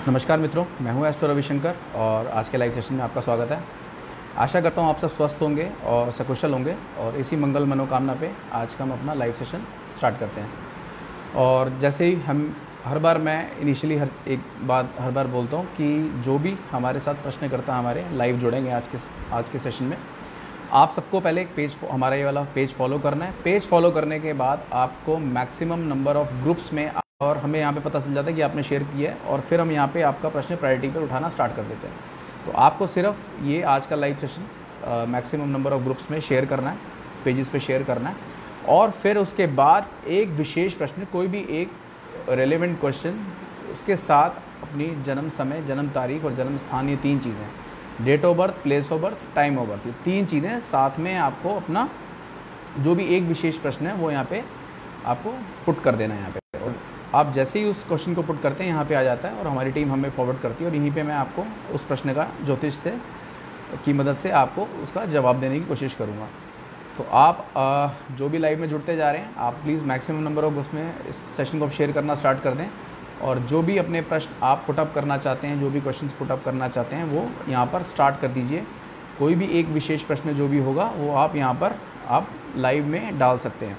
नमस्कार मित्रों, मैं हूं एस्ट्रो रविशंकर और आज के लाइव सेशन में आपका स्वागत है। आशा करता हूं आप सब स्वस्थ होंगे और सकुशल होंगे और इसी मंगल मनोकामना पे आज का हम अपना लाइव सेशन स्टार्ट करते हैं। और जैसे ही हम मैं इनिशियली हर बार बोलता हूं कि जो भी हमारे साथ प्रश्नकर्ता हमारे लाइव जुड़ेंगे आज के सेशन में, आप सबको पहले एक पेज हमारा ये वाला पेज फॉलो करना है। पेज फॉलो करने के बाद आपको मैक्सिमम नंबर ऑफ़ ग्रुप्स में और हमें यहाँ पे पता चल जाता है कि आपने शेयर किया है और फिर हम यहाँ पे आपका प्रश्न प्रायोरिटी पर उठाना स्टार्ट कर देते हैं। तो आपको सिर्फ ये आज का live session maximum number of groups में शेयर करना है, पेजेस पे शेयर करना है और फिर उसके बाद एक विशेष प्रश्न, कोई भी एक रेलेवेंट क्वेश्चन, उसके साथ अपनी जन्म समय, जन्म तारीख और जन्म स्थान, ये 3 चीज़ें, date of birth, place of birth, time of birth, ये 3 चीज़ें साथ में आपको अपना जो भी एक विशेष प्रश्न है वो यहाँ पे आपको पुट कर देना है यहाँ पे। और आप जैसे ही उस क्वेश्चन को पुट करते हैं यहाँ पे आ जाता है और हमारी टीम हमें फॉरवर्ड करती है और यहीं पे मैं आपको उस प्रश्न का ज्योतिष से की मदद से आपको उसका जवाब देने की कोशिश करूँगा। तो आप जो भी लाइव में जुड़ते जा रहे हैं, आप प्लीज़ मैक्सिमम नंबर ऑफ उसमें इस सेशन को शेयर करना स्टार्ट कर दें और जो भी अपने प्रश्न आप पुटअप करना चाहते हैं, जो भी क्वेश्चंस पुटअप करना चाहते हैं, वो यहाँ पर स्टार्ट कर दीजिए। कोई भी एक विशेष प्रश्न जो भी होगा वो आप यहाँ पर आप लाइव में डाल सकते हैं।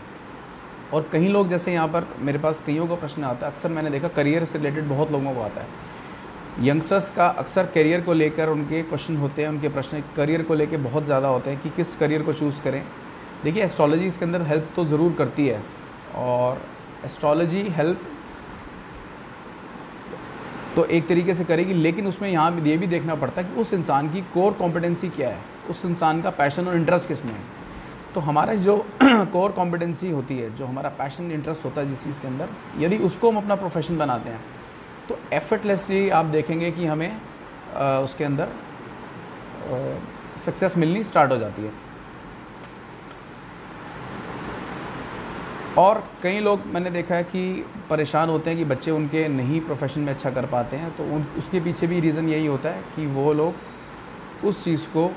और कई लोग, जैसे यहाँ पर मेरे पास कईयों का प्रश्न आता है, अक्सर मैंने देखा करियर से रिलेटेड बहुत लोगों को आता है। यंगस्टर्स का अक्सर करियर को लेकर उनके क्वेश्चन होते हैं, उनके प्रश्न करियर को लेकर बहुत ज़्यादा होते हैं कि किस करियर को चूज़ करें। देखिए, एस्ट्रोलॉजी इसके अंदर हेल्प तो ज़रूर करती है और एस्ट्रोलॉजी हेल्प तो एक तरीके से करेगी, लेकिन उसमें यहाँ ये भी देखना पड़ता है कि उस इंसान की कोर कॉम्पिटेंसी क्या है, उस इंसान का पैशन और इंटरेस्ट किस में है। तो हमारा जो कोर कॉम्पिटेंसी होती है, जो हमारा पैशन इंटरेस्ट होता है जिस चीज़ के अंदर, यदि उसको हम अपना प्रोफेशन बनाते हैं तो एफर्टलेसली आप देखेंगे कि हमें उसके अंदर सक्सेस मिलनी स्टार्ट हो जाती है। और कई लोग मैंने देखा है कि परेशान होते हैं कि बच्चे उनके नहीं प्रोफेशन में अच्छा कर पाते हैं, तो उसके पीछे भी रीज़न यही होता है कि वो लोग उस चीज़ को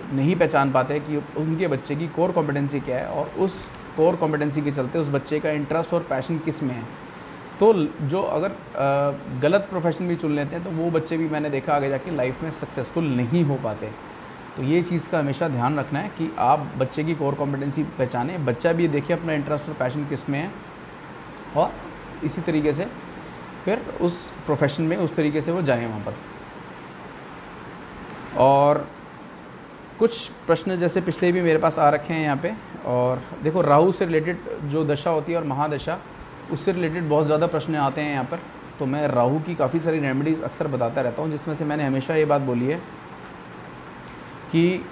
नहीं पहचान पाते कि उनके बच्चे की कोर कॉम्पिटेंसी क्या है और उस कोर कॉम्पिटेंसी के चलते उस बच्चे का इंटरेस्ट और पैशन किस में है। तो जो अगर गलत प्रोफेशन भी चुन लेते हैं तो वो बच्चे भी मैंने देखा आगे जाके लाइफ में सक्सेसफुल नहीं हो पाते। तो ये चीज़ का हमेशा ध्यान रखना है कि आप बच्चे की कोर कॉम्पिटेंसी पहचानें, बच्चा भी देखिए अपना इंटरेस्ट और पैशन किस में है और इसी तरीके से फिर उस प्रोफेशन में उस तरीके से वो जाएँ वहाँ पर। और कुछ प्रश्न जैसे पिछले भी मेरे पास आ रखे हैं यहाँ पे, और देखो राहु से रिलेटेड जो दशा होती है और महादशा, उससे रिलेटेड बहुत ज़्यादा प्रश्न आते हैं यहाँ पर। तो मैं राहु की काफ़ी सारी रेमेडीज़ अक्सर बताता रहता हूँ, जिसमें से मैंने हमेशा ये बात बोली है कि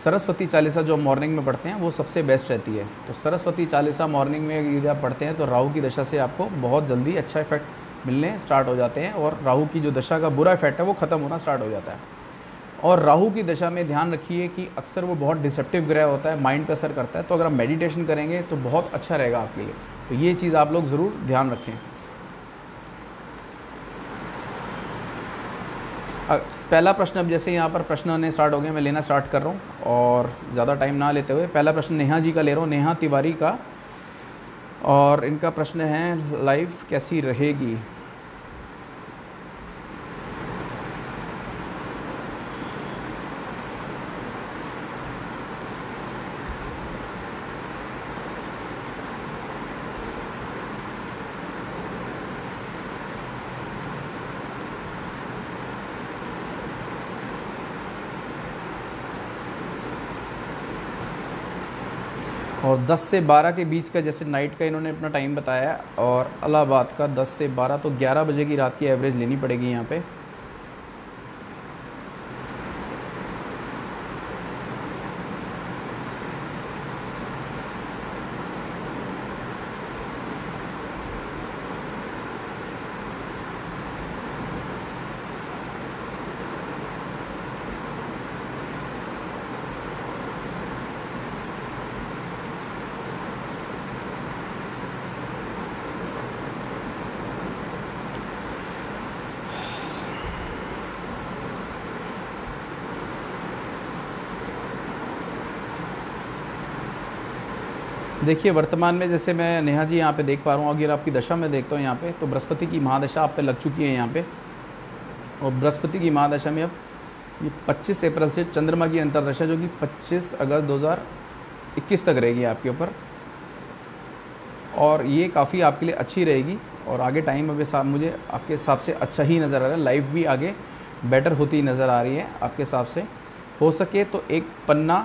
सरस्वती चालीसा जो मॉर्निंग में पढ़ते हैं वो सबसे बेस्ट रहती है। तो सरस्वती चालीसा मॉर्निंग में यदि आप पढ़ते हैं तो राहु की दशा से आपको बहुत जल्दी अच्छा इफेक्ट मिलने स्टार्ट हो जाते हैं और राहु की जो दशा का बुरा इफेक्ट है वो ख़त्म होना स्टार्ट हो जाता है। और राहु की दशा में ध्यान रखिए कि अक्सर वो बहुत डिसेप्टिव ग्रह होता है, माइंड पे असर करता है। तो अगर आप मेडिटेशन करेंगे तो बहुत अच्छा रहेगा आपके लिए। तो ये चीज़ आप लोग ज़रूर ध्यान रखें। पहला प्रश्न, अब जैसे यहाँ पर प्रश्न आने स्टार्ट हो गए, मैं लेना स्टार्ट कर रहा हूँ और ज़्यादा टाइम ना लेते हुए पहला प्रश्न नेहा जी का ले रहा हूँ, नेहा तिवारी का। और इनका प्रश्न है, लाइफ कैसी रहेगी। और 10 से 12 के बीच का जैसे नाइट का इन्होंने अपना टाइम बताया और इलाहाबाद का 10 से 12, तो 11 बजे की रात की एवरेज लेनी पड़ेगी यहाँ पे। देखिए वर्तमान में जैसे मैं नेहा जी यहाँ पे देख पा रहा हूँ, अगर आपकी दशा में देखता हूँ यहाँ पे, तो बृहस्पति की महादशा आप पे लग चुकी है यहाँ पे। और बृहस्पति की महादशा में अब ये 25 अप्रैल से चंद्रमा की अंतर्दशा जो कि 25 अगस्त 2021 तक रहेगी आपके ऊपर, और ये काफ़ी आपके लिए अच्छी रहेगी। और आगे टाइम अभी मुझे आपके हिसाब से अच्छा ही नज़र आ रहा है, लाइफ भी आगे बेटर होती नज़र आ रही है आपके हिसाब से। हो सके तो एक पन्ना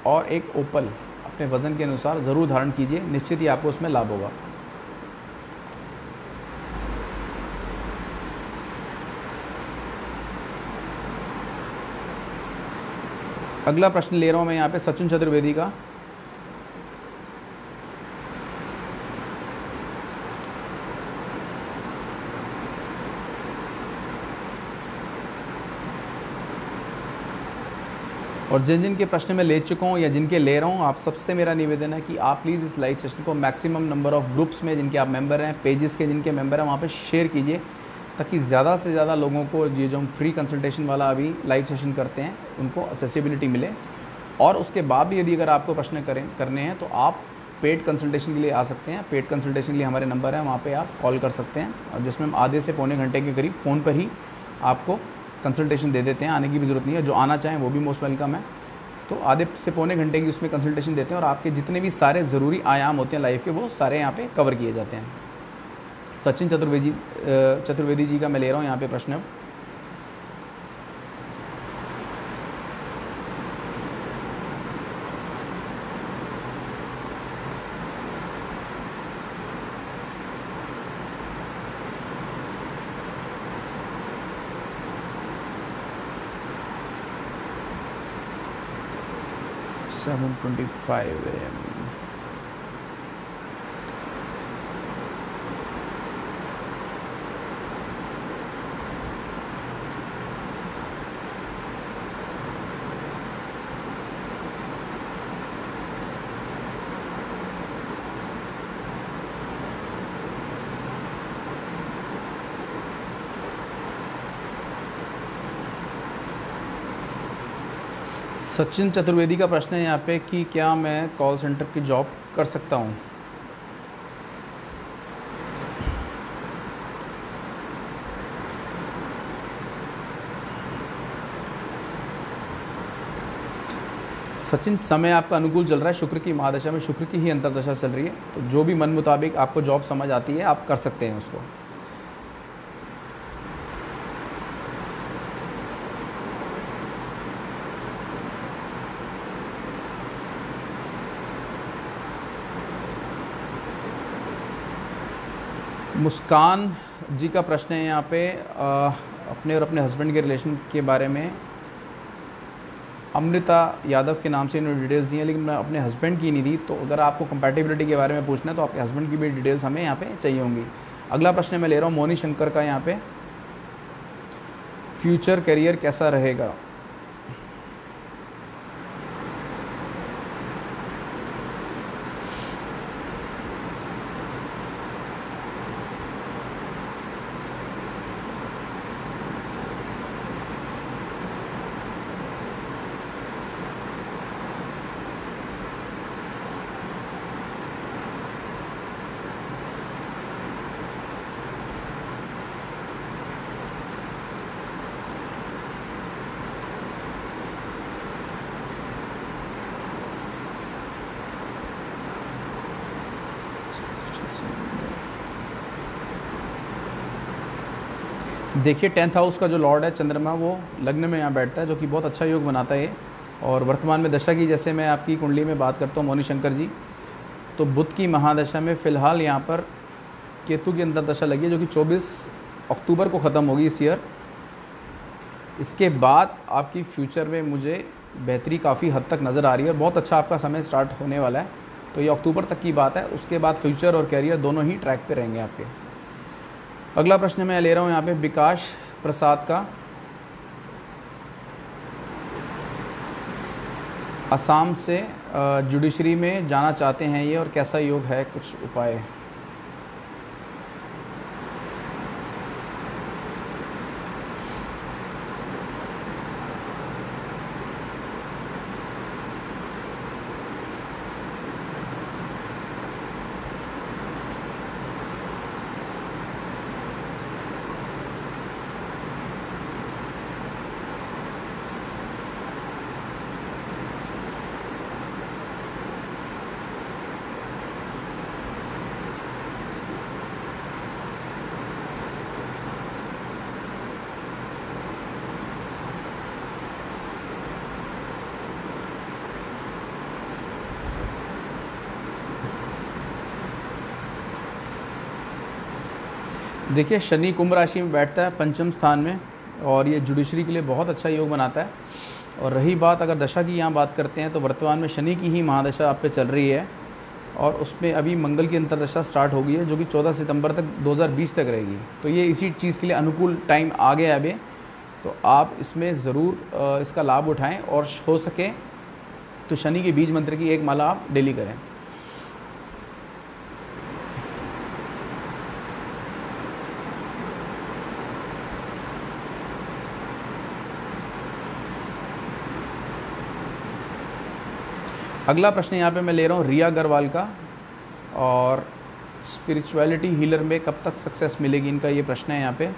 और एक ओपल अपने वज़न के अनुसार ज़रूर धारण कीजिए, निश्चित ही आपको उसमें लाभ होगा। अगला प्रश्न ले रहा हूँ मैं यहाँ पे सचिन चतुर्वेदी का। और जिन के प्रश्न मैं ले चुका हूँ या जिनके ले रहा हूँ, आप सबसे मेरा निवेदन है कि आप प्लीज़ इस लाइव सेशन को मैक्सिमम नंबर ऑफ़ ग्रुप्स में जिनके आप मेंबर हैं, पेजेस के जिनके मेंबर हैं, वहाँ पे शेयर कीजिए, ताकि ज़्यादा से ज़्यादा लोगों को ये जो हम फ्री कंसल्टेशन वाला अभी लाइव सेशन करते हैं उनको असेसिबिलिटी मिले। और उसके बाद भी यदि अगर आपको प्रश्न करने हैं तो आप पेड कंसल्टेशन के लिए आ सकते हैं। पेड कंसल्टेशन के लिए हमारे नंबर हैं, वहाँ पर आप कॉल कर सकते हैं, और जिसमें हम आधे से पौने घंटे के करीब फ़ोन पर ही आपको कंसल्टेशन दे देते हैं। आने की भी ज़रूरत नहीं है, जो आना चाहें वो भी मोस्ट वेलकम है। तो आधे से पौने घंटे की उसमें कंसल्टेशन देते हैं, और आपके जितने भी सारे ज़रूरी आयाम होते हैं लाइफ के, वो सारे यहाँ पे कवर किए जाते हैं। सचिन चतुर्वेदी जी का मैं ले रहा हूँ यहाँ पे प्रश्न अब। Seven 25 AM। सचिन चतुर्वेदी का प्रश्न है यहाँ पे कि क्या मैं कॉल सेंटर की जॉब कर सकता हूँ। सचिन, समय आपका अनुकूल चल रहा है, शुक्र की महादशा में शुक्र की ही अंतर्दशा चल रही है, तो जो भी मन मुताबिक आपको जॉब समझ आती है आप कर सकते हैं उसको। मुस्कान जी का प्रश्न है यहाँ पे अपने और अपने हस्बैंड के रिलेशन के बारे में। अमृता यादव के नाम से इन्होंने डिटेल्स दी हैं, लेकिन मैं अपने हस्बैंड की नहीं दी, तो अगर आपको कंपैटिबिलिटी के बारे में पूछना है तो आपके हस्बैंड की भी डिटेल्स हमें यहाँ पे चाहिए होंगी। अगला प्रश्न मैं ले रहा हूँ मोनी शंकर का यहाँ पे, फ्यूचर करियर कैसा रहेगा। देखिए 10th हाउस का जो लॉर्ड है चंद्रमा, वो लग्न में यहाँ बैठता है, जो कि बहुत अच्छा योग बनाता है। और वर्तमान में दशा की जैसे मैं आपकी कुंडली में बात करता हूँ मोनी शंकर जी, तो बुध की महादशा में फ़िलहाल यहाँ पर केतु की अंतर दशा लगी है, जो कि 24 अक्टूबर को ख़त्म होगी इस ईयर। इसके बाद आपकी फ्यूचर में मुझे बेहतरी काफ़ी हद तक नज़र आ रही है, और बहुत अच्छा आपका समय स्टार्ट होने वाला है। तो ये अक्टूबर तक की बात है, उसके बाद फ्यूचर और कैरियर दोनों ही ट्रैक पे रहेंगे आपके। अगला प्रश्न मैं ले रहा हूँ यहाँ पे विकास प्रसाद का, असम से जुडिशरी में जाना चाहते हैं ये, और कैसा योग है, कुछ उपाय। देखिए शनि कुंभ राशि में बैठता है पंचम स्थान में, और ये जुडिशरी के लिए बहुत अच्छा योग बनाता है। और रही बात अगर दशा की यहाँ बात करते हैं तो वर्तमान में शनि की ही महादशा आप पे चल रही है, और उसमें अभी मंगल की अंतर्दशा स्टार्ट हो गई है जो कि 14 सितंबर तक 2020 तक रहेगी। तो ये इसी चीज़ के लिए अनुकूल टाइम आ गया है अभी, तो आप इसमें ज़रूर इसका लाभ उठाएं, और हो सके तो शनि के बीज मंत्र की एक माला आप डेली करें। अगला प्रश्न यहाँ पे मैं ले रहा हूँ रिया अग्रवाल का, और स्पिरिचुअलिटी हीलर में कब तक सक्सेस मिलेगी, इनका ये प्रश्न है यहाँ पे।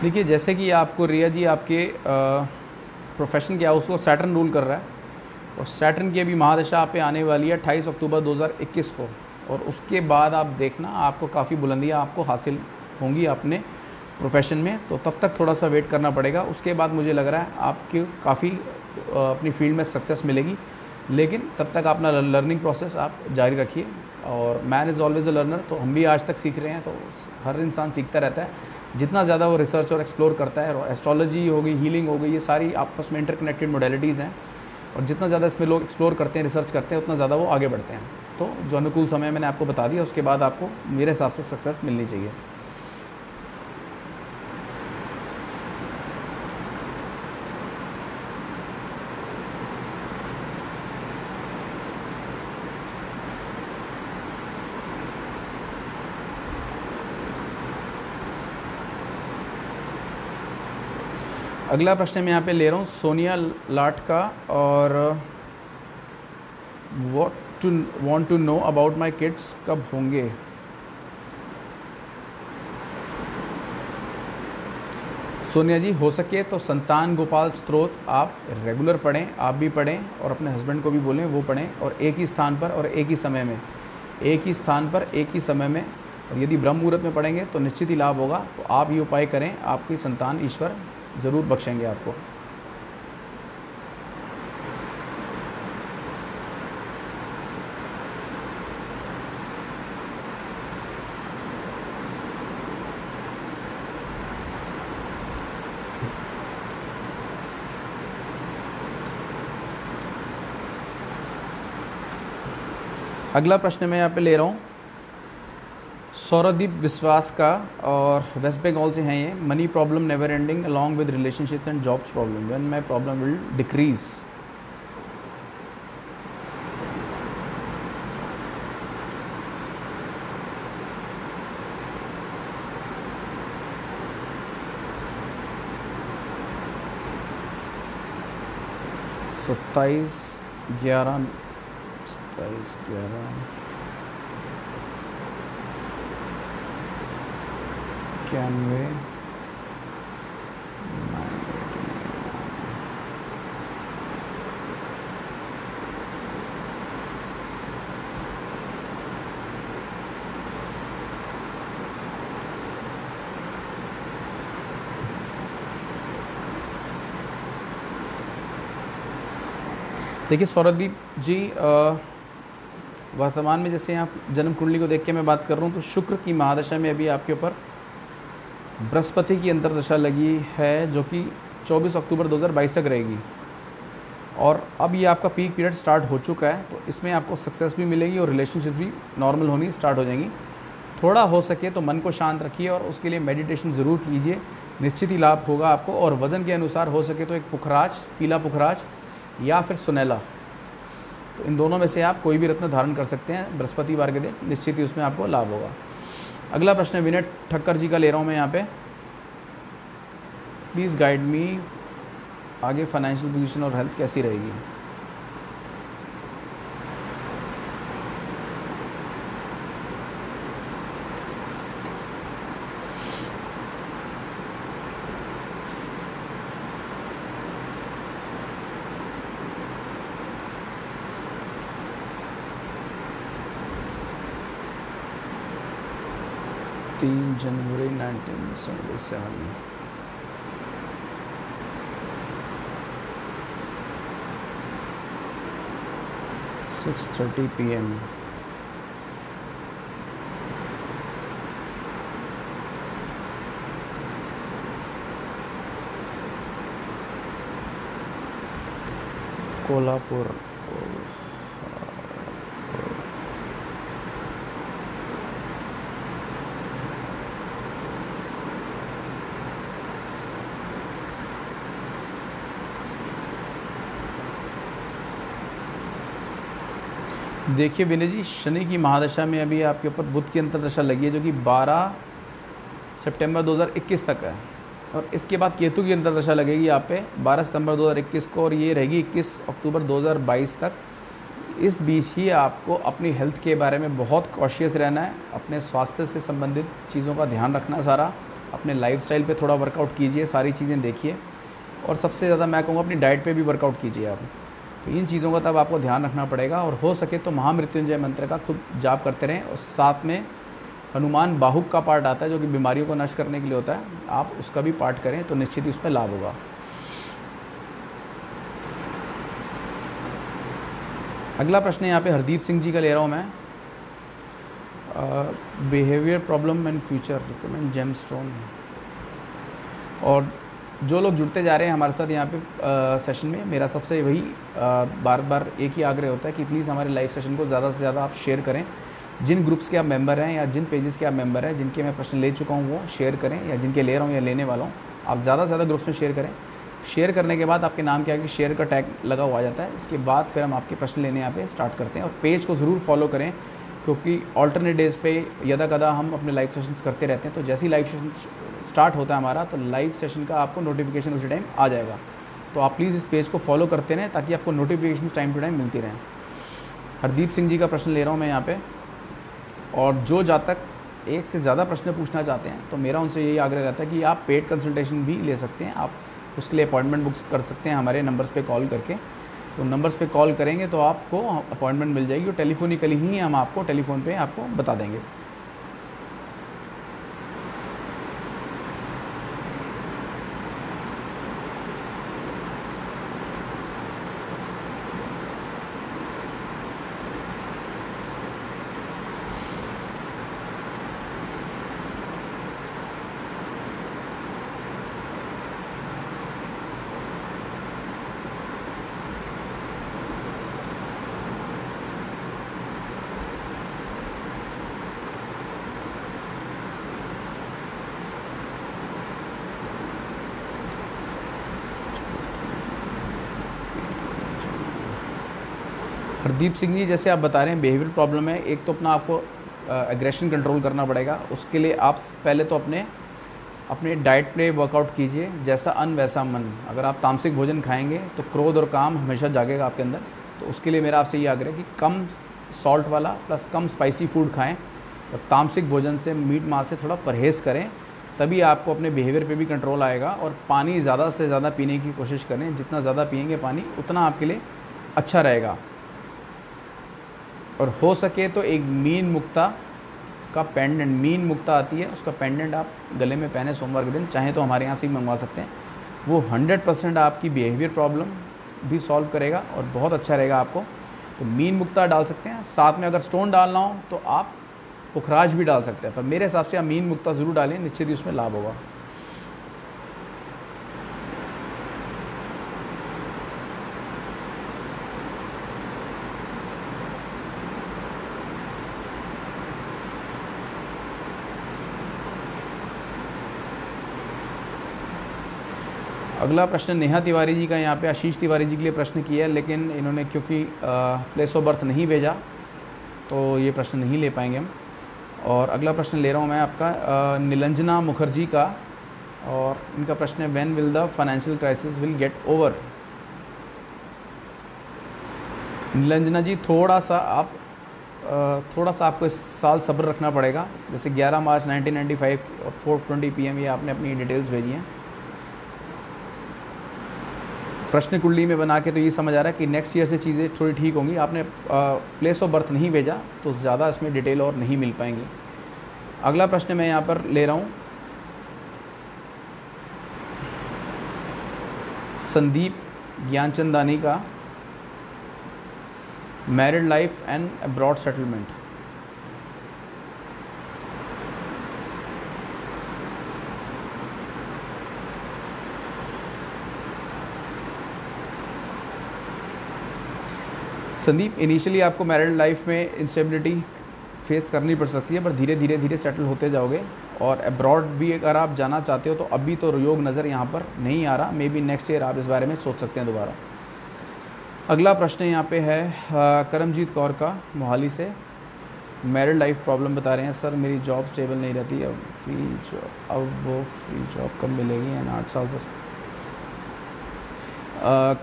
देखिए जैसे कि आपको रिया जी आपके प्रोफेशन क्या है उसको सैटर्न रूल कर रहा है, और सैटर्न की अभी महादशा आप पे आने वाली है 28 अक्टूबर 2021 को, और उसके बाद आप देखना आपको काफ़ी बुलंदियाँ आपको हासिल होंगी अपने प्रोफेशन में। तो तब तक थोड़ा सा वेट करना पड़ेगा, उसके बाद मुझे लग रहा है आपको काफ़ी अपनी फील्ड में सक्सेस मिलेगी। लेकिन तब तक अपना लर्निंग प्रोसेस आप जारी रखिए, और man is always a learner, तो हम भी आज तक सीख रहे हैं, तो हर इंसान सीखता रहता है। जितना ज़्यादा वो रिसर्च और एक्सप्लोर करता है, और एस्ट्रोलॉजी हो गई, हीलिंग हो गई, ये सारी आपस में इंटरकनेक्टेड मोडेलिटीज़ हैं, और जितना ज़्यादा इसमें लोग एक्सप्लोर करते हैं, रिसर्च करते हैं, उतना ज़्यादा वो आगे बढ़ते हैं। तो जो अनुकूल समय मैंने आपको बता दिया, उसके बाद आपको मेरे हिसाब से सक्सेस मिलनी चाहिए। अगला प्रश्न मैं यहाँ पे ले रहा हूँ सोनिया लाट का, और want to know about my kids, कब होंगे। सोनिया जी हो सके तो संतान गोपाल स्तोत्र आप रेगुलर पढ़ें, आप भी पढ़ें और अपने हस्बैंड को भी बोलें वो पढ़ें, और एक ही स्थान पर और एक ही समय में, एक ही स्थान पर एक ही समय में, और यदि ब्रह्म मुहूर्त में पढ़ेंगे तो निश्चित ही लाभ होगा। तो आप ये उपाय करें, आपकी संतान ईश्वर ज़रूर बख्शेंगे आपको। अगला प्रश्न मैं यहाँ पे ले रहा हूँ सौरदीप विश्वास का, और वेस्ट बंगाल से हैं ये। Money problem never ending along with relationships and jobs problem, when my problem will decrease. सत्ताईस 11 91। देखिए सौरदीप जी, वर्तमान में जैसे आप जन्म कुंडली को देख के मैं बात कर रहा हूँ, तो शुक्र की महादशा में अभी आपके ऊपर बृहस्पति की अंतर्दशा लगी है, जो कि 24 अक्टूबर 2022 तक रहेगी। और अब ये आपका पीक पीरियड स्टार्ट हो चुका है, तो इसमें आपको सक्सेस भी मिलेगी और रिलेशनशिप भी नॉर्मल होनी स्टार्ट हो जाएंगी। थोड़ा हो सके तो मन को शांत रखिए और उसके लिए मेडिटेशन ज़रूर कीजिए, निश्चित ही लाभ होगा आपको। और वज़न के अनुसार हो सके तो एक पुखराज, पीला पुखराज या फिर सुनैला, तो इन दोनों में से आप कोई भी रत्न धारण कर सकते हैं बृहस्पतिवार के दिन, निश्चित ही उसमें आपको लाभ होगा। अगला प्रश्न विनय ठक्कर जी का ले रहा हूँ मैं यहाँ पे। प्लीज़ गाइड मी, आगे फाइनेंशियल पोजीशन और हेल्थ कैसी रहेगी। जनवरी 1977, 6:30 PM। कोल्हापुर। देखिए विनय जी, शनि की महादशा में अभी आपके ऊपर बुध की अंतर्दशा लगी है, जो कि 12 सितंबर 2021 तक है, और इसके बाद केतु की अंतर्दशा लगेगी आप पे 12 सितंबर 2021 को, और ये रहेगी 21 अक्टूबर 2022 तक। इस बीच ही आपको अपनी हेल्थ के बारे में बहुत कॉशियस रहना है, अपने स्वास्थ्य से संबंधित चीज़ों का ध्यान रखना सारा, अपने लाइफस्टाइल पे थोड़ा वर्कआउट कीजिए, सारी चीज़ें देखिए, और सबसे ज़्यादा मैं कहूँगा अपनी डाइट पे भी वर्कआउट कीजिए आप। तो इन चीज़ों का तब आपको ध्यान रखना पड़ेगा, और हो सके तो महामृत्युंजय मंत्र का खुद जाप करते रहें, और साथ में हनुमान बाहुक का पाठ आता है जो कि बीमारियों को नष्ट करने के लिए होता है, आप उसका भी पाठ करें तो निश्चित ही उसमें लाभ होगा। अगला प्रश्न यहाँ पे हरदीप सिंह जी का ले रहा हूँ मैं। Behaviour problem and future recommend gemstone. और जो लोग जुड़ते जा रहे हैं हमारे साथ यहाँ पे सेशन में, मेरा सबसे वही बार बार एक ही आग्रह होता है कि प्लीज़ हमारे लाइव सेशन को ज़्यादा से ज़्यादा आप शेयर करें। जिन ग्रुप्स के आप मेंबर हैं या जिन पेजेस के आप मेंबर हैं, जिनके मैं प्रश्न ले चुका हूँ वो शेयर करें, या जिनके ले रहा हूँ या लेने वाला हूँ, आप ज़्यादा से ज़्यादा ग्रुप्स में शेयर करें। शेयर करने के बाद आपके नाम के आगे शेयर का टैग लगा हुआ आ जाता है। इसके बाद फिर हम आपके प्रश्न लेने यहाँ पे स्टार्ट करते हैं, और पेज को ज़रूर फॉलो करें, क्योंकि ऑल्टरनेट डेज़ पे यदा कदा हम अपने लाइव सेशंस करते रहते हैं। तो जैसे ही लाइव सेशन स्टार्ट होता है हमारा, तो लाइव सेशन का आपको नोटिफिकेशन उसी टाइम आ जाएगा। तो आप प्लीज़ इस पेज को फॉलो करते रहें ताकि आपको नोटिफिकेशन टाइम टू टाइम मिलती रहें। हरदीप सिंह जी का प्रश्न ले रहा हूँ मैं यहाँ पे, और जो जातक एक से ज़्यादा प्रश्न पूछना चाहते हैं तो मेरा उनसे यही आग्रह रहता है कि आप पेड कंसल्टेशन भी ले सकते हैं। आप उसके लिए अपॉइंटमेंट बुक कर सकते हैं हमारे नंबर्स पे कॉल करके। तो नंबर्स पे कॉल करेंगे तो आपको अपॉइंटमेंट मिल जाएगी, और टेलीफोनिकली ही हम आपको टेलीफोन पे आपको बता देंगे। हरदीप सिंह जी, जैसे आप बता रहे हैं बिहेवियर प्रॉब्लम है, एक तो अपना आपको एग्रेशन कंट्रोल करना पड़ेगा। उसके लिए आप पहले तो अपने डाइट पे वर्कआउट कीजिए, जैसा अन्न वैसा मन। अगर आप तामसिक भोजन खाएंगे तो क्रोध और काम हमेशा जागेगा आपके अंदर। तो उसके लिए मेरा आपसे ये आग्रह है कि कम सॉल्ट वाला प्लस कम स्पाइसी फूड खाएं, और तामसिक भोजन से, मीट मांस से थोड़ा परहेज़ करें, तभी आपको अपने बिहेवियर पे भी कंट्रोल आएगा। और पानी ज़्यादा से ज़्यादा पीने की कोशिश करें, जितना ज़्यादा पिएंगे पानी उतना आपके लिए अच्छा रहेगा। और हो सके तो एक मीन मुक्ता का पेंडेंट, मीन मुक्ता आती है, उसका पेंडेंट आप गले में पहने सोमवार के दिन, चाहें तो हमारे यहाँ से भी मंगवा सकते हैं। वो 100% आपकी बिहेवियर प्रॉब्लम भी सॉल्व करेगा और बहुत अच्छा रहेगा आपको। तो मीन मुक्ता डाल सकते हैं, साथ में अगर स्टोन डालना हो तो आप पुखराज भी डाल सकते हैं, पर मेरे हिसाब से आप मीन मुक्ता ज़रूर डालें, निश्चित ही उसमें लाभ होगा। अगला प्रश्न नेहा तिवारी जी का, यहाँ पे आशीष तिवारी जी के लिए प्रश्न किया है, लेकिन इन्होंने क्योंकि प्लेस ऑफ बर्थ नहीं भेजा तो ये प्रश्न नहीं ले पाएंगे हम। और अगला प्रश्न ले रहा हूँ मैं आपका नीलंजना मुखर्जी का, और इनका प्रश्न है when will the financial crisis will get over. Neelanjana ji थोड़ा सा आपको इस साल सब्र रखना पड़ेगा। जैसे 11 मार्च 1995 और 4:20 PM ये आपने अपनी डिटेल्स भेजी हैं। प्रश्न कुंडली में बना के तो ये समझ आ रहा है कि नेक्स्ट ईयर से चीज़ें थोड़ी ठीक होंगी। आपने प्लेस ऑफ बर्थ नहीं भेजा तो ज़्यादा इसमें डिटेल और नहीं मिल पाएंगी। अगला प्रश्न मैं यहाँ पर ले रहा हूँ संदीप ज्ञानचंदानी का, married life and abroad settlement. Sandeep, initially आपको मैरिड लाइफ में इंस्टेबिलिटी फेस करनी पड़ सकती है, पर धीरे धीरे सेटल होते जाओगे। और अब्रॉड भी अगर आप जाना चाहते हो तो अभी तो योग नज़र यहाँ पर नहीं आ रहा, मे बी नेक्स्ट ईयर आप इस बारे में सोच सकते हैं दोबारा। अगला प्रश्न यहाँ पे है करमजीत कौर का, मोहाली से। मैरिड लाइफ प्रॉब्लम बता रहे हैं, सर मेरी जॉब स्टेबल नहीं रहती, अब वो फ्री जॉब कब मिलेगी, एंड 8 साल से।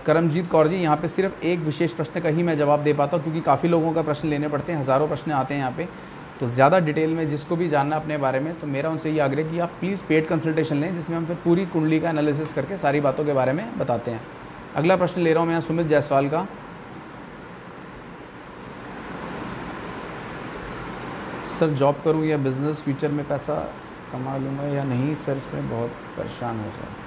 करमजीत कौर जी, यहाँ पे सिर्फ एक विशेष प्रश्न का ही मैं जवाब दे पाता हूँ, क्योंकि काफ़ी लोगों का प्रश्न लेने पड़ते हैं, हज़ारों प्रश्न आते हैं यहाँ पे, तो ज़्यादा डिटेल में जिसको भी जानना अपने बारे में, तो मेरा उनसे ये आग्रह कि आप प्लीज़ पेड कंसल्टेशन लें, जिसमें हम फिर पूरी कुंडली का एनालिसिस करके सारी बातों के बारे में बताते हैं। अगला प्रश्न ले रहा हूँ मैं यहाँ सुमित जायसवाल का। सर जॉब करूँ या बिज़नेस, फ्यूचर में पैसा कमा लूँगा या नहीं सर, इसमें बहुत परेशान हो सर।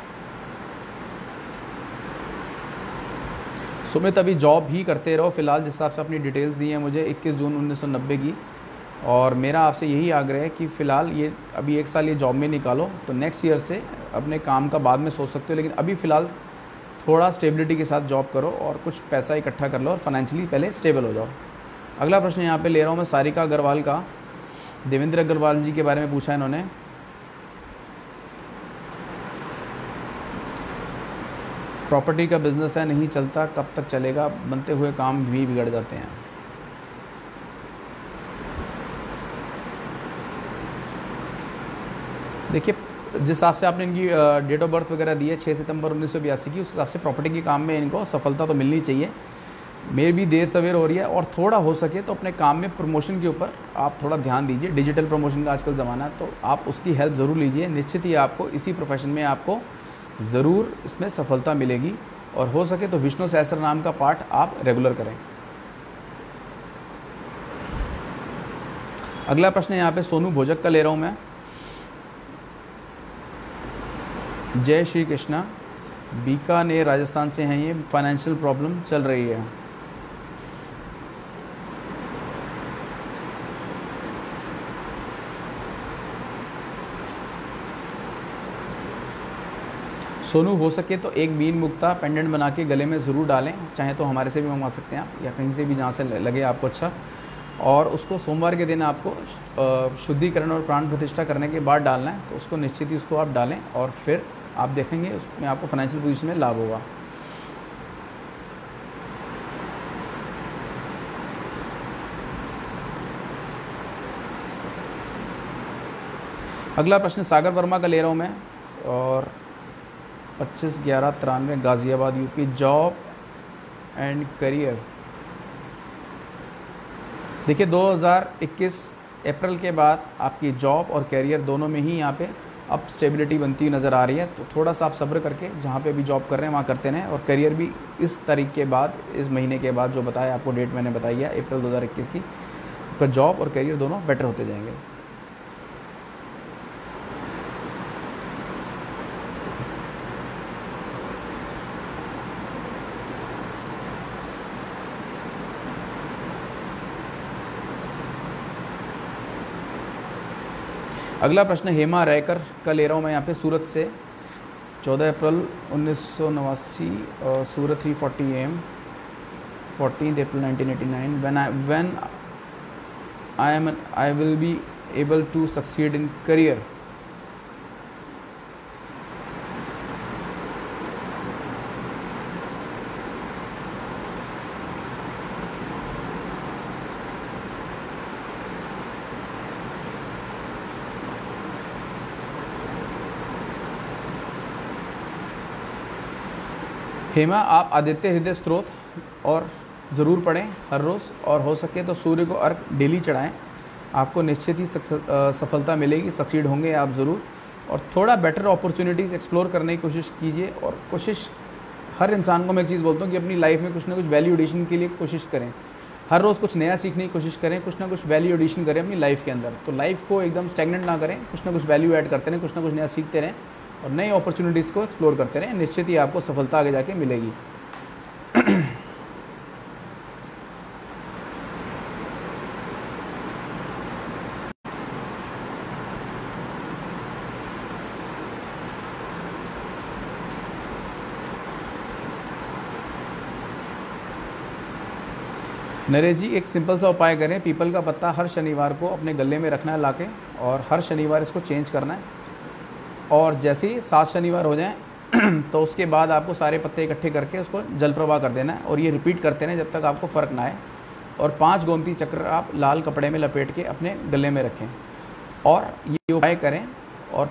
सुमित, अभी जॉब ही करते रहो फिलहाल, जिस हिसाब से अपनी डिटेल्स दी हैं मुझे 21 जून 1990 की, और मेरा आपसे यही आग्रह है कि फ़िलहाल ये अभी 1 साल ये जॉब में निकालो, तो नेक्स्ट ईयर से अपने काम का बाद में सोच सकते हो, लेकिन अभी फ़िलहाल थोड़ा स्टेबिलिटी के साथ जॉब करो और कुछ पैसा इकट्ठा कर लो और फाइनेंशियली पहले स्टेबल हो जाओ। अगला प्रश्न यहाँ पे ले रहा हूँ मैं सारिका अग्रवाल का। देवेंद्र अग्रवाल जी के बारे में पूछा इन्होंने। प्रॉपर्टी का बिजनेस है, नहीं चलता, कब तक चलेगा, बनते हुए काम भी बिगड़ जाते हैं। देखिए, जिस हिसाब से आपने इनकी डेट ऑफ बर्थ वगैरह दी है 6 सितंबर 1982 की, उस हिसाब से प्रॉपर्टी के काम में इनको सफलता तो मिलनी चाहिए। मेरी भी देर सवेर हो रही है, और थोड़ा हो सके तो अपने काम में प्रमोशन के ऊपर आप थोड़ा ध्यान दीजिए। डिजिटल प्रमोशन का आजकल ज़माना है, तो आप उसकी हेल्प ज़रूर लीजिए। निश्चित ही आपको इसी प्रोफेशन में आपको ज़रूर इसमें सफलता मिलेगी, और हो सके तो विष्णु सहस्त्र नाम का पाठ आप रेगुलर करें। अगला प्रश्न यहाँ पे सोनू भोजक का ले रहा हूँ मैं। जय श्री कृष्णा, बीकानेर राजस्थान से हैं ये। फाइनेंशियल प्रॉब्लम चल रही है। सोनू, हो सके तो एक बीन मुक्ता पेंडेंट बना के गले में ज़रूर डालें, चाहे तो हमारे से भी मंगवा सकते हैं आप, या कहीं से भी जहाँ से लगे आपको अच्छा। और उसको सोमवार के दिन आपको शुद्धिकरण और प्राण प्रतिष्ठा करने के बाद डालना है, तो उसको निश्चित ही उसको आप डालें, और फिर आप देखेंगे उसमें आपको फाइनेंशियल पोजीशन में लाभ होगा। अगला प्रश्न सागर वर्मा का ले रहा हूँ मैं, और 25/11/93 Ghaziabad UP. Job and career. देखिए, 2021 अप्रैल के बाद आपकी जॉब और करियर दोनों में ही यहाँ पे अब स्टेबिलिटी बनती हुई नज़र आ रही है, तो थोड़ा सा आप सब्र करके जहाँ पे भी जॉब कर रहे हैं वहाँ करते रहें। और करियर भी इस तारीख के बाद, इस महीने के बाद जो बताया आपको डेट मैंने बताई है अप्रैल 2021 की, तो जॉब और करियर दोनों बेटर होते जाएंगे। अगला प्रश्न हेमा रैकर का ले रहा हूँ मैं यहाँ पे सूरत से। 14 अप्रैल 1989, सूरत 3:40 AM। 14 April 1989, when I will be able to succeed in career। Hema, आप आदित्य हृदय स्त्रोत और ज़रूर पढ़ें हर रोज़, और हो सके तो सूर्य को अर्घ डेली चढ़ाएं। आपको निश्चित ही सफलता मिलेगी, सक्सीड होंगे आप ज़रूर। और थोड़ा बेटर अपॉर्चुनिटीज़ एक्सप्लोर करने की कोशिश कीजिए। और कोशिश, हर इंसान को मैं एक चीज़ बोलता हूँ कि अपनी लाइफ में कुछ ना कुछ वैल्यू एडिशन के लिए कोशिश करें। हर रोज़ कुछ नया सीखने की कोशिश करें, कुछ ना कुछ वैल्यू एडिशन करें अपनी लाइफ के अंदर। तो लाइफ को एकदम स्टैग्नेंट ना करें, कुछ ना कुछ वैल्यू ऐड करते रहें, कुछ ना कुछ नया सीखते रहें और नई अपॉर्चुनिटीज़ को एक्सप्लोर करते रहें। निश्चित ही आपको सफलता आगे जाके मिलेगी। नरेश जी, एक सिंपल सा उपाय करें। पीपल का पत्ता हर शनिवार को अपने गले में रखना है लाके, और हर शनिवार इसको चेंज करना है। और जैसे ही 7 शनिवार हो जाएं तो उसके बाद आपको सारे पत्ते इकट्ठे करके उसको जल प्रवाह कर देना है, और ये रिपीट करते रहें जब तक आपको फ़र्क ना आए। और 5 गोमती चक्र आप लाल कपड़े में लपेट के अपने गले में रखें और ये उपाय करें। और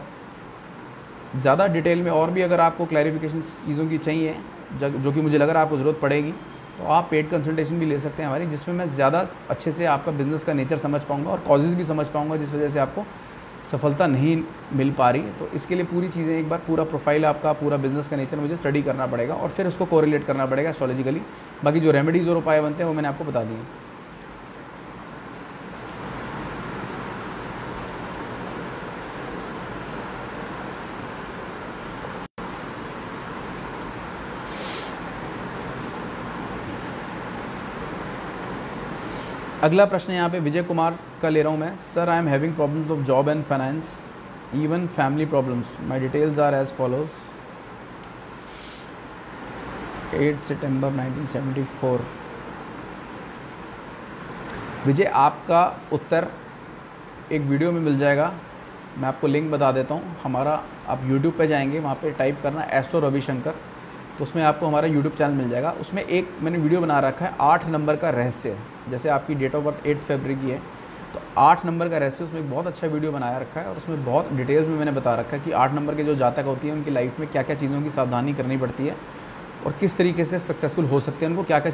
ज़्यादा डिटेल में और भी अगर आपको क्लैरिफिकेशन चीज़ों की चाहिए, जो कि मुझे लग रहा है आपको ज़रूरत पड़ेगी, तो आप पेड कंसल्टेशन भी ले सकते हैं हमारी, जिसमें मैं ज़्यादा अच्छे से आपका बिज़नेस का नेचर समझ पाऊँगा और कॉजेज़ भी समझ पाऊँगा जिस वजह से आपको सफलता नहीं मिल पा रही। तो इसके लिए पूरी चीज़ें, एक बार पूरा प्रोफाइल आपका, पूरा बिज़नेस का नेचर मुझे स्टडी करना पड़ेगा और फिर उसको कोरिलेट करना पड़ेगा एस्ट्रोलॉजिकली। बाकी जो रेमेडीज़ और उपाय बनते हैं वो मैंने आपको बता दिए। अगला प्रश्न यहाँ पे विजय कुमार का ले रहा हूँ मैं। Sir, I am having problems of job and finance, even family problems. My details are as follows. 8 सितंबर 1974। विजय, आपका उत्तर एक वीडियो में मिल जाएगा। मैं आपको लिंक बता देता हूँ हमारा। आप यूट्यूब पे जाएंगे, वहाँ पे टाइप करना एस्ट्रो रविशंकर, तो उसमें आपको हमारा यूट्यूब चैनल मिल जाएगा। उसमें एक मैंने वीडियो बना रखा है 8 नंबर का रहस्य। जैसे आपकी डेट ऑफ बर्थ 8 फरवरी की है, तो 8 नंबर का रहस्य, उसमें एक बहुत अच्छा वीडियो बनाया रखा है और उसमें बहुत डिटेल्स में मैंने बता रखा है कि 8 नंबर के जो जातक होती हैं उनकी लाइफ में क्या क्या चीज़ों की सावधानी करनी पड़ती है और किस तरीके से सक्सेसफुल हो सकते हैं, उनको क्या क्या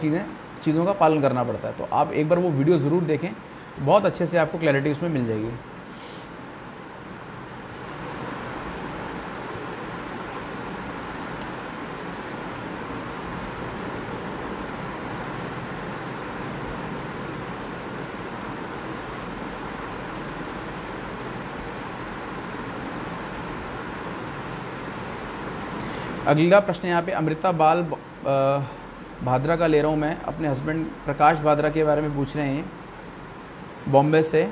चीज़ों का पालन करना पड़ता है। तो आप एक बार वो वीडियो ज़रूर देखें, तो बहुत अच्छे से आपको क्लैरिटी उसमें मिल जाएगी। अगला प्रश्न यहाँ पे अमृता बाल भाद्रा का ले रहा हूँ मैं। अपने हस्बैंड प्रकाश भाद्रा के बारे में पूछ रहे हैं, बॉम्बे से।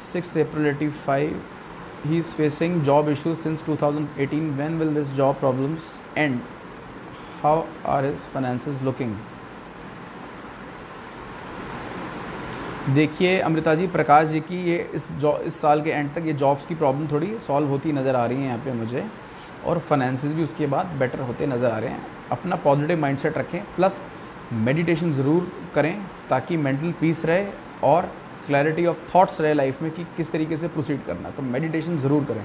6 April 85। He is facing job issue since 2018। When will this job problems end? How are his finances looking? देखिए अमृता जी, प्रकाश जी की ये इस साल के एंड तक ये जॉब्स की प्रॉब्लम थोड़ी सॉल्व होती नज़र आ रही है यहाँ पे मुझे, और फाइनेंसेस भी उसके बाद बेटर होते नज़र आ रहे हैं। अपना पॉजिटिव माइंडसेट रखें, प्लस मेडिटेशन ज़रूर करें ताकि मेंटल पीस रहे और क्लैरिटी ऑफ थॉट्स रहे लाइफ में कि किस तरीके से प्रोसीड करना। तो मेडिटेशन ज़रूर करें।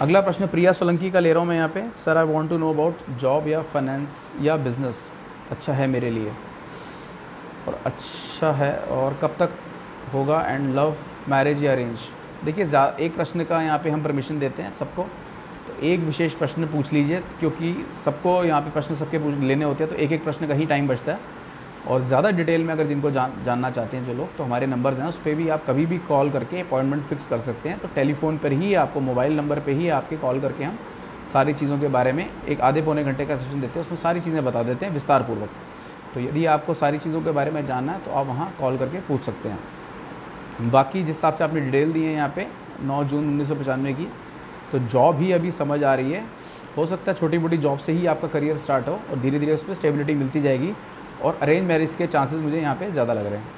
अगला प्रश्न प्रिया सोलंकी का ले रहा हूँ मैं यहाँ पे। Sir, I want to know about job या फाइनेंस या बिज़नेस अच्छा है मेरे लिए, और अच्छा है और कब तक होगा, एंड लव मैरिज या अरेंज? देखिए, एक प्रश्न का यहाँ पे हम परमिशन देते हैं सबको, तो एक विशेष प्रश्न पूछ लीजिए, क्योंकि सबको यहाँ पे प्रश्न सबके लेने होते हैं, तो एक एक प्रश्न का ही टाइम बचता है। और ज़्यादा डिटेल में अगर जिनको जानना चाहते हैं जो लोग, तो हमारे नंबर्स हैं, उस पर भी आप कभी भी कॉल करके अपॉइंटमेंट फ़िक्स कर सकते हैं। तो टेलीफोन पर ही आपको, मोबाइल नंबर पे ही आपके कॉल करके हम सारी चीज़ों के बारे में एक आधे पौने घंटे का सेशन देते हैं, उसमें सारी चीज़ें बता देते हैं विस्तारपूर्वक। तो यदि आपको सारी चीज़ों के बारे में जानना है तो आप वहाँ कॉल करके पूछ सकते हैं। बाकी जिस हिसाब से आपने डिटेल दी है यहाँ पे 9 जून 1995 की, तो जॉब ही अभी समझ आ रही है। हो सकता है छोटी मोटी जॉब से ही आपका करियर स्टार्ट हो और धीरे धीरे उस पर स्टेबिलिटी मिलती जाएगी, और अरेंज मैरिज के चांसेस मुझे यहाँ पे ज़्यादा लग रहे हैं।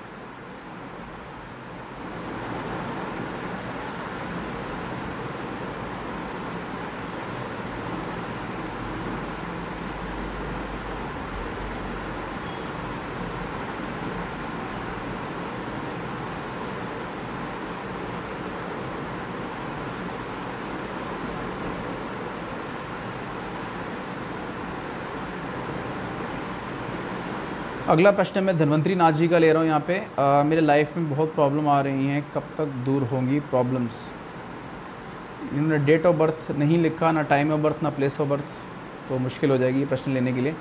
अगला प्रश्न मैं धन्वंतरी नाथ जी का ले रहा हूँ यहाँ पे। मेरे लाइफ में बहुत प्रॉब्लम आ रही हैं, कब तक दूर होंगी प्रॉब्लम्स। इन्होंने डेट ऑफ बर्थ नहीं लिखा, ना टाइम ऑफ बर्थ, ना प्लेस ऑफ बर्थ, तो मुश्किल हो जाएगी ये प्रश्न लेने के लिए।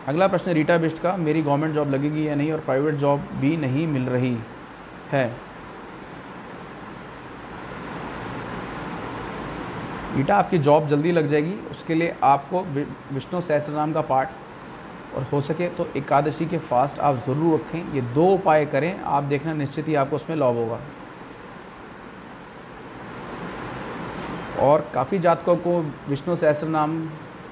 अगला प्रश्न रीटा बिस्ट का, मेरी गवर्नमेंट जॉब लगेगी या नहीं और प्राइवेट जॉब भी नहीं मिल रही है। रीटा, आपकी जॉब जल्दी लग जाएगी, उसके लिए आपको विष्णु सहस्त्रनाम का पाठ और हो सके तो एकादशी के फास्ट आप ज़रूर रखें। ये 2 उपाय करें, आप देखना निश्चित ही आपको उसमें लाभ होगा। और काफ़ी जातकों को विष्णु सहस्त्रनाम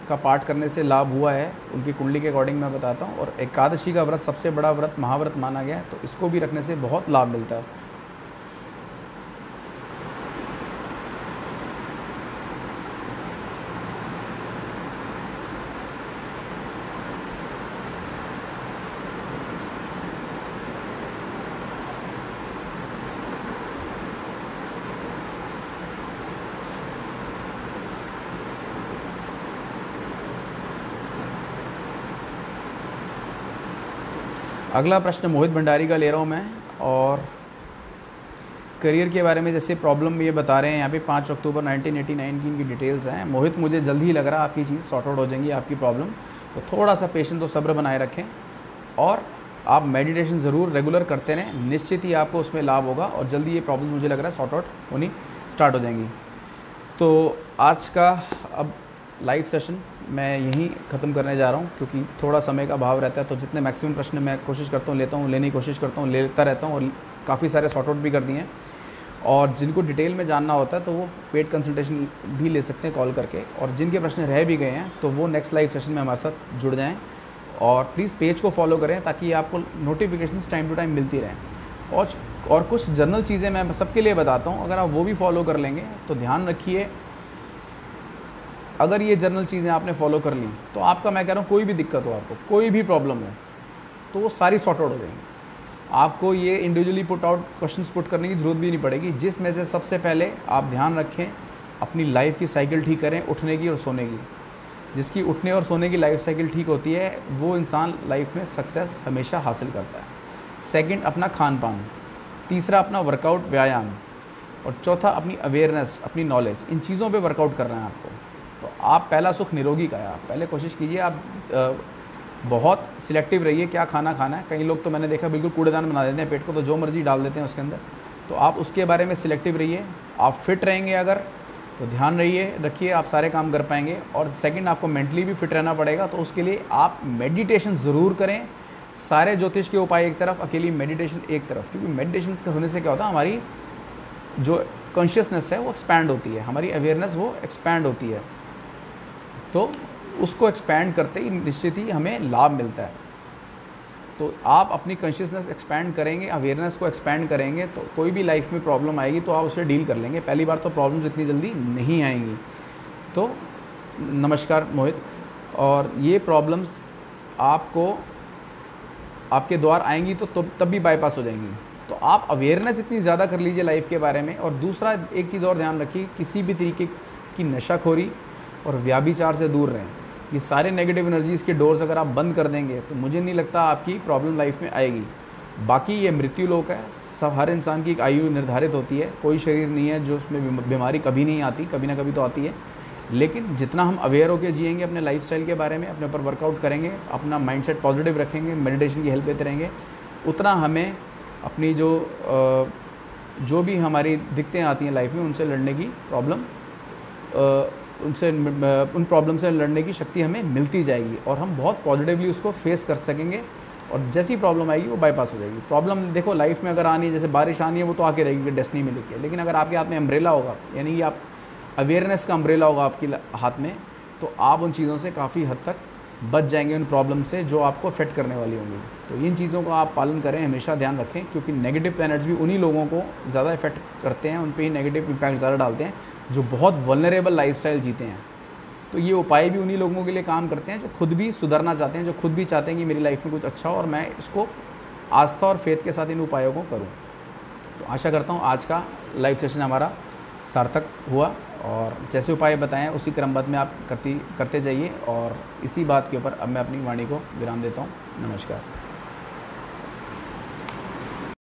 का पाठ करने से लाभ हुआ है, उनकी कुंडली के अकॉर्डिंग मैं बताता हूँ। और एकादशी का व्रत सबसे बड़ा व्रत, महाव्रत माना गया है, तो इसको भी रखने से बहुत लाभ मिलता है। अगला प्रश्न मोहित भंडारी का ले रहा हूँ मैं, और करियर के बारे में जैसे प्रॉब्लम ये बता रहे हैं यहाँ पे 5 अक्टूबर 1989 की इनकी डिटेल्स हैं। मोहित, मुझे जल्दी ही लग रहा है आपकी चीज़ सॉर्ट आउट हो जाएंगी, आपकी प्रॉब्लम। तो थोड़ा सा पेशेंस और सब्र बनाए रखें और आप मेडिटेशन ज़रूर रेगुलर करते रहें, निश्चित ही आपको उसमें लाभ होगा और जल्दी ये प्रॉब्लम मुझे लग रहा है सॉर्ट आउट होनी स्टार्ट हो जाएंगी। तो आज का अब लाइव सेशन मैं यहीं ख़त्म करने जा रहा हूँ, क्योंकि थोड़ा समय का अभाव रहता है। तो जितने मैक्सिमम प्रश्न मैं कोशिश करता हूँ लेने की कोशिश करता हूँ, लेता रहता हूँ, और काफ़ी सारे सॉर्ट आउट भी कर दिए हैं। और जिनको डिटेल में जानना होता है तो वो पेड कंसल्टेशन भी ले सकते हैं कॉल करके, और जिनके प्रश्न रह भी गए हैं तो वो नेक्स्ट लाइव सेशन में हमारे साथ जुड़ जाएँ। और प्लीज़ पेज को फॉलो करें ताकि आपको नोटिफिकेशंस टाइम टू टाइम मिलती रहें। और कुछ जनरल चीज़ें मैं सबके लिए बताता हूँ, अगर आप वो भी फॉलो कर लेंगे तो ध्यान रखिए, अगर ये जनरल चीज़ें आपने फॉलो कर ली तो आपका, मैं कह रहा हूँ, कोई भी दिक्कत हो, आपको कोई भी प्रॉब्लम हो, तो वो सारी सॉर्ट आउट हो जाएंगी। आपको ये individually put out questions put करने की ज़रूरत भी नहीं पड़ेगी। जिसमें से सबसे पहले आप ध्यान रखें, अपनी लाइफ की साइकिल ठीक करें, उठने की और सोने की। जिसकी उठने और सोने की लाइफ साइकिल ठीक होती है वो इंसान लाइफ में सक्सेस हमेशा हासिल करता है। सेकंड, अपना खान पान। तीसरा, अपना वर्कआउट, व्यायाम। और चौथा, अपनी अवेयरनेस, अपनी नॉलेज। इन चीज़ों पे वर्कआउट करना है आपको। तो आप पहला सुख निरोगी का है, आप पहले कोशिश कीजिए, आप बहुत सिलेक्टिव रहिए क्या खाना खाना है। कई लोग तो मैंने देखा बिल्कुल कूड़ेदान बना देते हैं पेट को, तो जो मर्जी डाल देते हैं उसके अंदर। तो आप उसके बारे में सिलेक्टिव रहिए। आप फिट रहेंगे अगर, तो ध्यान रखिए आप सारे काम कर पाएंगे। और सेकंड, आपको मेंटली भी फिट रहना पड़ेगा, तो उसके लिए आप मेडिटेशन ज़रूर करें। सारे ज्योतिष के उपाय एक तरफ, अकेली मेडिटेशन एक तरफ, क्योंकि मेडिटेशन होने से क्या होता है, हमारी जो कॉन्शियसनेस है वो एक्सपैंड होती है, हमारी अवेयरनेस वो एक्सपैंड होती है। तो उसको एक्सपैंड करते ही निश्चित ही हमें लाभ मिलता है। तो आप अपनी कॉन्शियसनेस एक्सपैंड करेंगे, अवेयरनेस को एक्सपैंड करेंगे, तो कोई भी लाइफ में प्रॉब्लम आएगी तो आप उससे डील कर लेंगे। पहली बार तो प्रॉब्लम्स इतनी जल्दी नहीं आएंगी। तो नमस्कार मोहित, और ये प्रॉब्लम्स आपको आपके द्वार आएंगी तो तब भी बाईपास हो जाएंगी। तो आप अवेयरनेस इतनी ज़्यादा कर लीजिए लाइफ के बारे में। और दूसरा, एक चीज़ और ध्यान रखिए, किसी भी तरीके की नशाखोरी और व्याभिचार से दूर रहें। ये सारे नेगेटिव एनर्जीज़ के डोर्स अगर आप बंद कर देंगे तो मुझे नहीं लगता आपकी प्रॉब्लम लाइफ में आएगी। बाकी ये मृत्यु लोक है, सब हर इंसान की एक आयु निर्धारित होती है, कोई शरीर नहीं है जो उसमें बीमारी कभी नहीं आती, कभी ना कभी तो आती है। लेकिन जितना हम अवेयर होकर जिएंगे अपने लाइफस्टाइल के बारे में, अपने ऊपर वर्कआउट करेंगे, अपना माइंडसेट पॉजिटिव रखेंगे, मेडिटेशन की हेल्प लेते रहेंगे, उतना हमें अपनी जो भी हमारी दिक्कतें आती हैं लाइफ में उनसे लड़ने की उन प्रॉब्लम से लड़ने की शक्ति हमें मिलती जाएगी और हम बहुत पॉजिटिवली उसको फेस कर सकेंगे। और जैसी प्रॉब्लम आएगी वो बाईपास हो जाएगी। प्रॉब्लम देखो लाइफ में अगर आनी है, जैसे बारिश आनी है, वो तो आके रहेगी, डेस्टिनी में लिखी है। लेकिन अगर आपके हाथ में अम्ब्रेला होगा, यानी कि आप अवेयरनेस का अम्ब्रेला होगा आपके हाथ में, तो आप उन चीज़ों से काफ़ी हद तक बच जाएंगे, उन प्रॉब्लम से जो आपको अफेक्ट करने वाली होंगी। तो इन चीज़ों का आप पालन करें, हमेशा ध्यान रखें, क्योंकि नेगेटिव प्लैनेट्स भी उन्हीं लोगों को ज़्यादा इफेक्ट करते हैं, उन पर ही नेगेटिव इम्पैक्ट ज़्यादा डालते हैं जो बहुत वल्नरेबल लाइफस्टाइल जीते हैं। तो ये उपाय भी उन्हीं लोगों के लिए काम करते हैं जो खुद भी सुधरना चाहते हैं, जो खुद भी चाहते हैं कि मेरी लाइफ में कुछ अच्छा हो और मैं इसको आस्था और फेथ के साथ इन उपायों को करूं। तो आशा करता हूं आज का लाइव सेशन हमारा सार्थक हुआ। और जैसे उपाय बताएं उसी क्रमबद्ध में आप करते जाइए। और इसी बात के ऊपर अब मैं अपनी वाणी को विराम देता हूँ। नमस्कार।